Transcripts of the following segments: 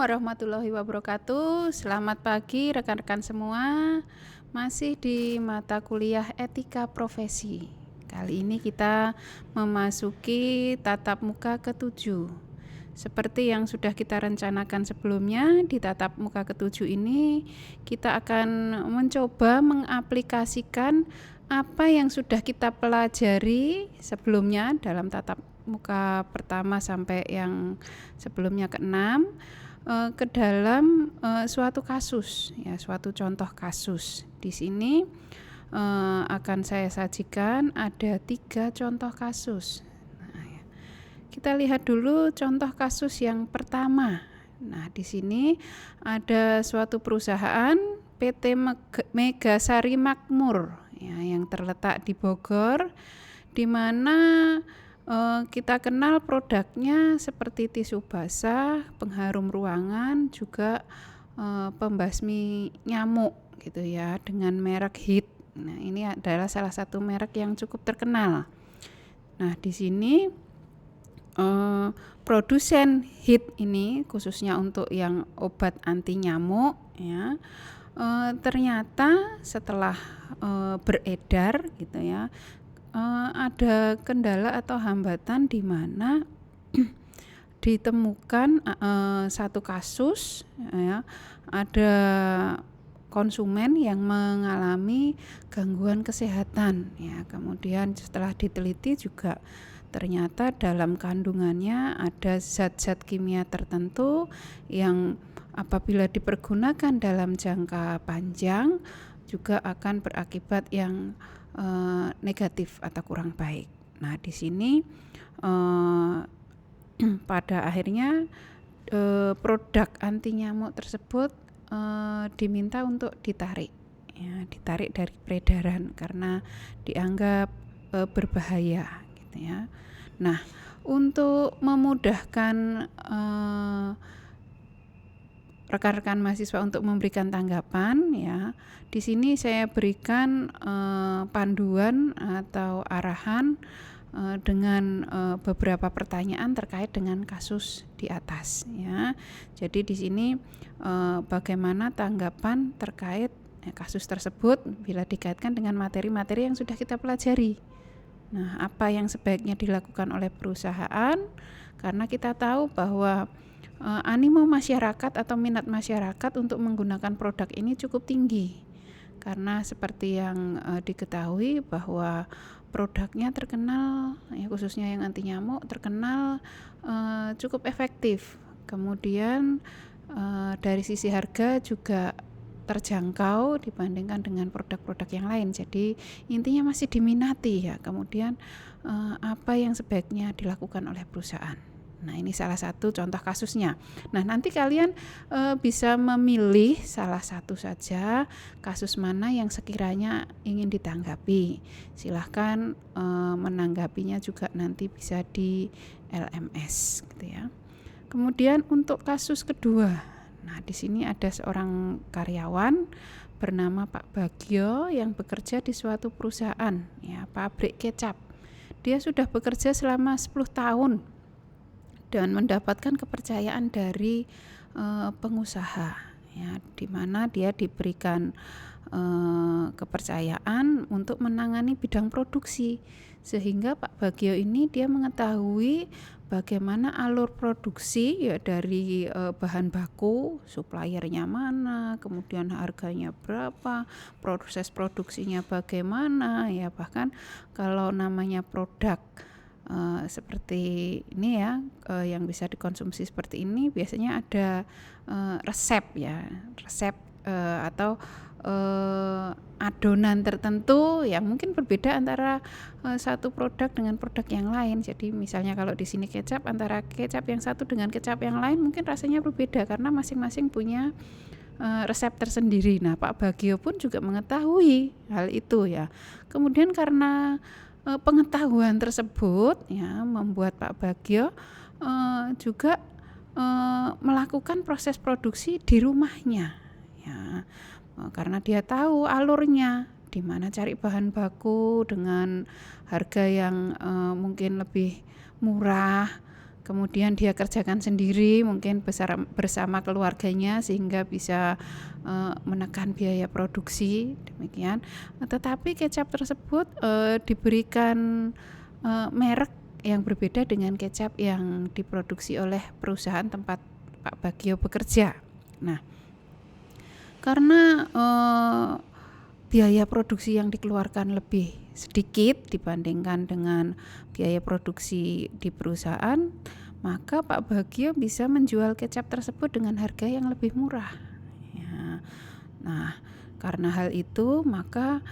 warahmatullahi wabarakatuh. Selamat pagi rekan-rekan semua. Masih di mata kuliah Etika Profesi. Kali ini kita memasuki tatap muka ke-7. Seperti yang sudah kita rencanakan sebelumnya, di tatap muka ke-7 ini kita akan mencoba mengaplikasikan apa yang sudah kita pelajari sebelumnya dalam tatap muka pertama sampai yang sebelumnya ke-6 ke dalam suatu kasus, ya, suatu contoh kasus. Di sini akan saya sajikan ada 3 contoh kasus. Nah, ya. Kita lihat dulu contoh kasus yang pertama. Nah, di sini ada suatu perusahaan PT Megasari Makmur, ya, yang terletak di Bogor, di mana kita kenal produknya seperti tisu basah, pengharum ruangan, juga pembasmi nyamuk gitu ya, dengan merek HIT. Nah, ini adalah salah satu merek yang cukup terkenal. Nah, di sini produsen HIT ini khususnya untuk yang obat anti nyamuk, ya, ternyata setelah beredar gitu ya, ada kendala atau hambatan di mana ditemukan satu kasus, ya, ada konsumen yang mengalami gangguan kesehatan, ya. Kemudian setelah diteliti juga ternyata dalam kandungannya ada zat-zat kimia tertentu yang apabila dipergunakan dalam jangka panjang juga akan berakibat yang negatif atau kurang baik. Nah, di sini pada akhirnya produk anti nyamuk tersebut diminta untuk ditarik, ya, ditarik dari peredaran karena dianggap berbahaya, gitu ya. Nah, untuk memudahkan rekan-rekan mahasiswa untuk memberikan tanggapan, ya, di sini saya berikan panduan atau arahan dengan beberapa pertanyaan terkait dengan kasus di atas, ya. Jadi di sini bagaimana tanggapan terkait kasus tersebut bila dikaitkan dengan materi-materi yang sudah kita pelajari. Nah, apa yang sebaiknya dilakukan oleh perusahaan, karena kita tahu bahwa animo masyarakat atau minat masyarakat untuk menggunakan produk ini cukup tinggi, karena seperti yang diketahui bahwa produknya terkenal, ya, khususnya yang anti nyamuk terkenal cukup efektif. Kemudian dari sisi harga juga terjangkau dibandingkan dengan produk-produk yang lain. Jadi intinya masih diminati, ya. Kemudian apa yang sebaiknya dilakukan oleh perusahaan. Nah, ini salah satu contoh kasusnya. Nah, nanti kalian bisa memilih salah satu saja kasus mana yang sekiranya ingin ditanggapi. Silahkan menanggapinya juga nanti bisa di LMS, gitu ya. Kemudian untuk kasus kedua, nah di sini ada seorang karyawan bernama Pak Bagio yang bekerja di suatu perusahaan, ya, pabrik kecap. Dia sudah bekerja selama 10 tahun dan mendapatkan kepercayaan dari pengusaha, ya, di mana dia diberikan kepercayaan untuk menangani bidang produksi, sehingga Pak Bagio ini dia mengetahui bagaimana alur produksi, ya, dari bahan baku, suppliernya mana, kemudian harganya berapa, proses produksinya bagaimana, ya, bahkan kalau namanya produk seperti ini, ya, yang bisa dikonsumsi seperti ini biasanya ada resep, ya, resep atau adonan tertentu yang mungkin berbeda antara satu produk dengan produk yang lain. Jadi misalnya kalau di sini kecap, antara kecap yang satu dengan kecap yang lain mungkin rasanya berbeda karena masing-masing punya resep tersendiri. Nah, Pak Bagio pun juga mengetahui hal itu, ya. Kemudian karena pengetahuan tersebut, ya, membuat Pak Bagio juga melakukan proses produksi di rumahnya, ya. Karena dia tahu alurnya, di mana cari bahan baku dengan harga yang mungkin lebih murah, kemudian dia kerjakan sendiri mungkin bersama keluarganya sehingga bisa menekan biaya produksi demikian. Tetapi kecap tersebut diberikan merek yang berbeda dengan kecap yang diproduksi oleh perusahaan tempat Pak Bagio bekerja. Nah, karena biaya produksi yang dikeluarkan lebih sedikit dibandingkan dengan biaya produksi di perusahaan, maka Pak Bagio bisa menjual kecap tersebut dengan harga yang lebih murah. Ya. Nah, karena hal itu maka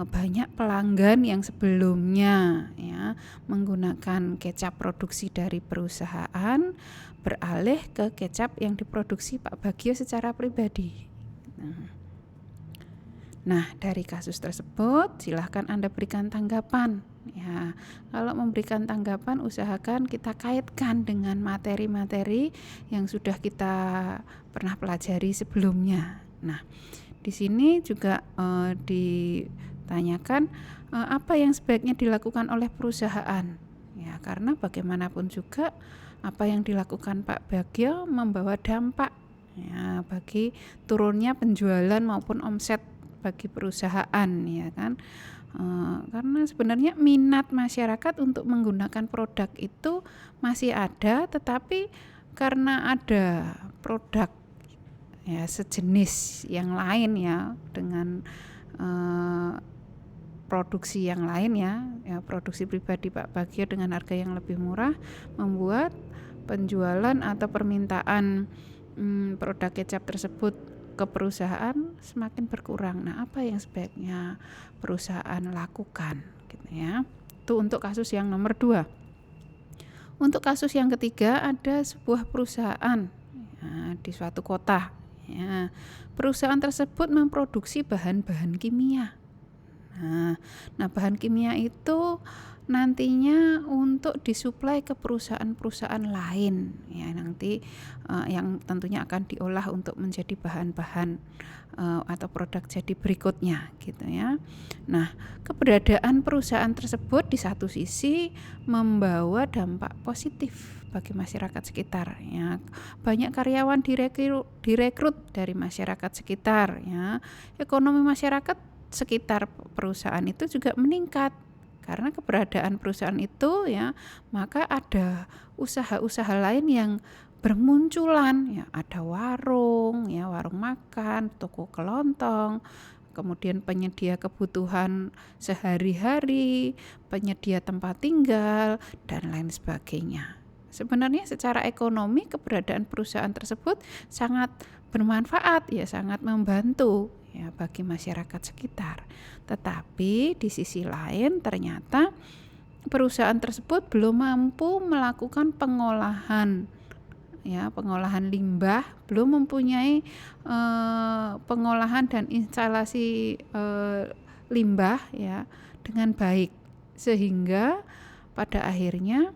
banyak pelanggan yang sebelumnya ya menggunakan kecap produksi dari perusahaan beralih ke kecap yang diproduksi Pak Bagio secara pribadi. Nah, dari kasus tersebut silahkan Anda berikan tanggapan. Ya, kalau memberikan tanggapan usahakan kita kaitkan dengan materi-materi yang sudah kita pernah pelajari sebelumnya. Nah, di sini juga ditanyakan apa yang sebaiknya dilakukan oleh perusahaan. Ya, karena bagaimanapun juga apa yang dilakukan Pak Bagio membawa dampak ya bagi turunnya penjualan maupun omset bagi perusahaan ya kan. Karena sebenarnya minat masyarakat untuk menggunakan produk itu masih ada, tetapi karena ada produk ya sejenis yang lain ya dengan produksi yang lain ya produksi pribadi Pak Bagio dengan harga yang lebih murah membuat penjualan atau permintaan produk kecap tersebut ke perusahaan semakin berkurang. Nah, apa yang sebaiknya perusahaan lakukan gitu ya. Itu untuk kasus yang nomor 2. Untuk kasus yang ketiga, ada sebuah perusahaan ya, di suatu kota ya. Perusahaan tersebut memproduksi bahan-bahan kimia. Nah, bahan kimia itu nantinya untuk disuplai ke perusahaan-perusahaan lain ya nanti yang tentunya akan diolah untuk menjadi bahan-bahan atau produk jadi berikutnya gitu ya. Nah, keberadaan perusahaan tersebut di satu sisi membawa dampak positif bagi masyarakat sekitar ya. Banyak karyawan direkrut dari masyarakat sekitar ya. Ekonomi masyarakat sekitar perusahaan itu juga meningkat. Karena keberadaan perusahaan itu ya, maka ada usaha-usaha lain yang bermunculan ya, ada warung ya, warung makan, toko kelontong, kemudian penyedia kebutuhan sehari-hari, penyedia tempat tinggal dan lain sebagainya. Sebenarnya secara ekonomi keberadaan perusahaan tersebut sangat bermanfaat ya, sangat membantu ya bagi masyarakat sekitar. Tetapi di sisi lain ternyata perusahaan tersebut belum mampu melakukan pengolahan limbah, belum mempunyai pengolahan dan instalasi limbah ya dengan baik, sehingga pada akhirnya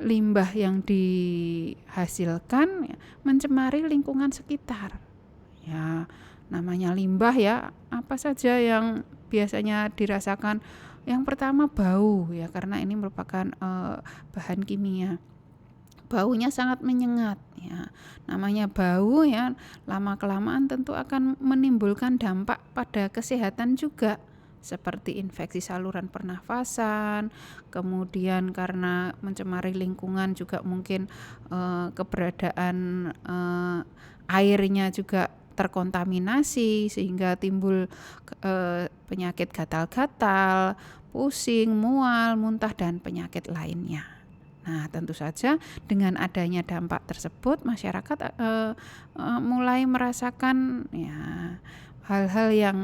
limbah yang dihasilkan ya, mencemari lingkungan sekitar. Ya, namanya limbah ya, apa saja yang biasanya dirasakan. Yang pertama bau ya, karena ini merupakan bahan kimia. Baunya sangat menyengat ya. Namanya bau ya, lama-kelamaan tentu akan menimbulkan dampak pada kesehatan juga, seperti infeksi saluran pernafasan, kemudian karena mencemari lingkungan juga mungkin keberadaan airnya juga terkontaminasi sehingga timbul penyakit gatal-gatal, pusing, mual, muntah dan penyakit lainnya. Nah, tentu saja dengan adanya dampak tersebut masyarakat mulai merasakan ya hal-hal yang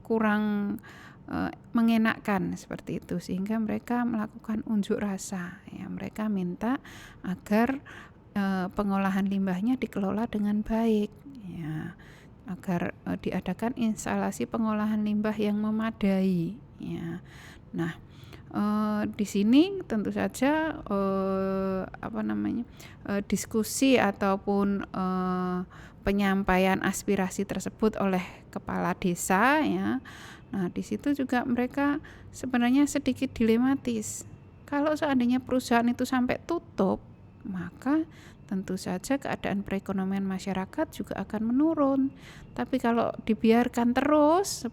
kurang mengenakan seperti itu, sehingga mereka melakukan unjuk rasa ya, mereka minta agar pengolahan limbahnya dikelola dengan baik ya, agar diadakan instalasi pengolahan limbah yang memadai ya. Nah, di sini tentu saja diskusi ataupun penyampaian aspirasi tersebut oleh kepala desa ya. Nah, di situ juga mereka sebenarnya sedikit dilematis. Kalau seandainya perusahaan itu sampai tutup, maka tentu saja keadaan perekonomian masyarakat juga akan menurun. Tapi kalau dibiarkan terus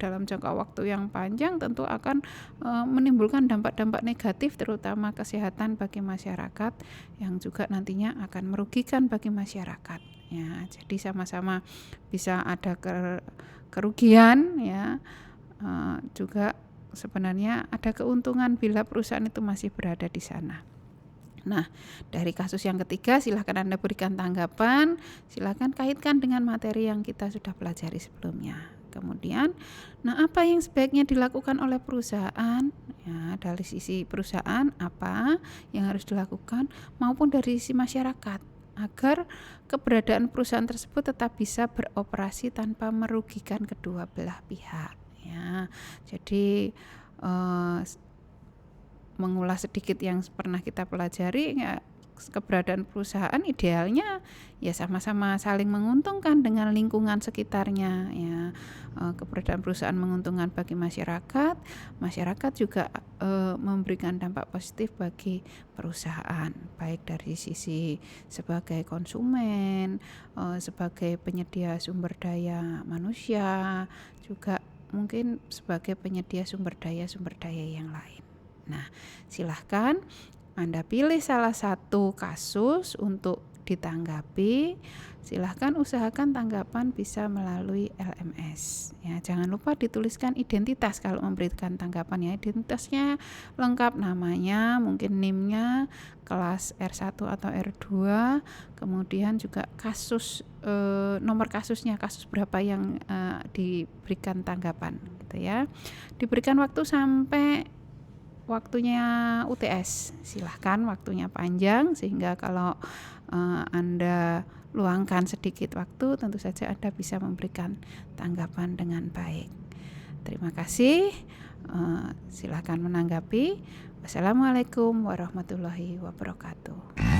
dalam jangka waktu yang panjang, tentu akan menimbulkan dampak-dampak negatif, terutama kesehatan bagi masyarakat, yang juga nantinya akan merugikan bagi masyarakat. Ya, jadi sama-sama bisa ada kerugian, ya, juga sebenarnya ada keuntungan bila perusahaan itu masih berada di sana. Nah, dari kasus yang ketiga, silahkan Anda berikan tanggapan, silahkan kaitkan dengan materi yang kita sudah pelajari sebelumnya. Kemudian, nah apa yang sebaiknya dilakukan oleh perusahaan? Ya, dari sisi perusahaan apa yang harus dilakukan, maupun dari sisi masyarakat, agar keberadaan perusahaan tersebut tetap bisa beroperasi tanpa merugikan kedua belah pihak. Ya, jadi mengulas sedikit yang pernah kita pelajari, ya, keberadaan perusahaan idealnya ya sama-sama saling menguntungkan dengan lingkungan sekitarnya, ya. Keberadaan perusahaan menguntungkan bagi masyarakat, masyarakat juga memberikan dampak positif bagi perusahaan, baik dari sisi sebagai konsumen, sebagai penyedia sumber daya manusia, juga mungkin sebagai penyedia sumber daya yang lain. Nah, silahkan Anda pilih salah satu kasus untuk ditanggapi. Silahkan usahakan tanggapan bisa melalui LMS. Ya, jangan lupa dituliskan identitas kalau memberikan tanggapan, ya. Identitasnya lengkap, namanya, mungkin NIM-nya, kelas R1 atau R2, kemudian juga kasus, nomor kasusnya, kasus berapa yang diberikan tanggapan, gitu ya. Diberikan waktu sampai waktunya UTS, silahkan waktunya panjang, sehingga kalau Anda luangkan sedikit waktu, tentu saja Anda bisa memberikan tanggapan dengan baik. Terima kasih, silahkan menanggapi. Wassalamualaikum warahmatullahi wabarakatuh.